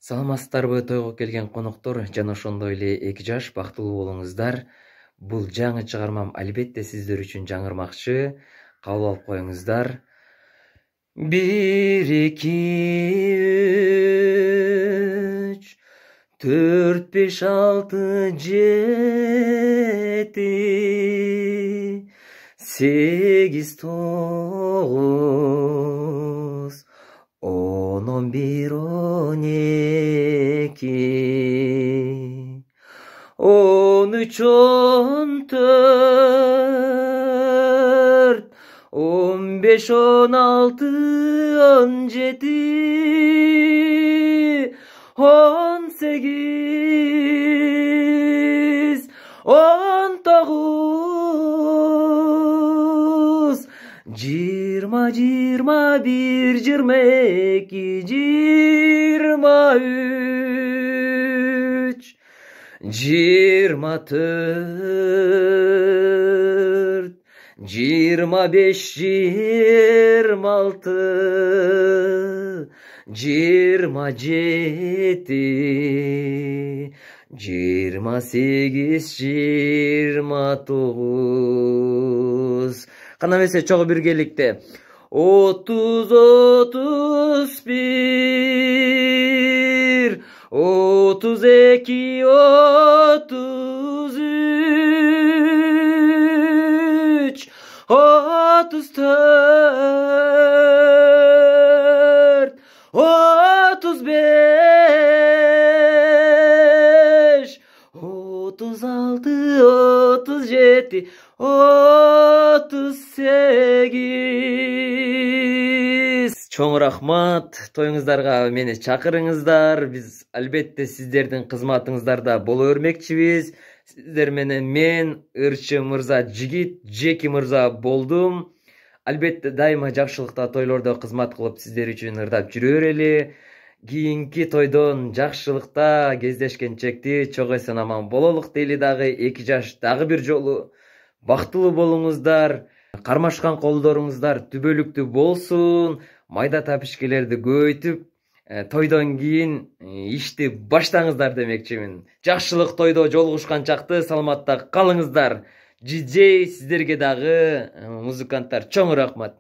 Саламатсыздарбы тойго келген коноктор жана ошондой эле эки жаш бактылуу болуңуздар. Бул жаңы чыгармам албетте сиздер үчүн жаңырмакчы. Кабыл алып коюңуздар. 1 2 3 4 5 6 7 8 9 10 11 12 13 14 15 16 17 18 19 20 21 22 23 24 25 26 27 28 29 кана эмесе чогуу биргеликте 30 31 32 33 34 35 36 37 38 Чоң рахмат. Тоюңуздарга мени чакырыңыздар. Биз албетте сиздердин кызматыңыздарда боло бермекчибиз. Сиздер менен мен Ырчы мырза жигит Жеки мырза болдум. Албетте дайыма жакшылыкта тойлордо кызмат кылып сиздер үчүн ырдап жүрө берели. Кийинки тойдон жакшылыкта кездешкенчекти чок эсен аман бололук дейли дагы. Эки жаш дагы бир жолу бактылуу болуңуздар. Кармашкан колдоруңуздар түбөлүктүү болсун. Майда тапишкелерди көбөйтүп, тойдон кийин ишти баштаңыздар демекчимин. Жакшылык тойдо жолугушкан чакты саламатта калыңыздар. Диджей сиздерге дагы, музыканттар чоң рахмат.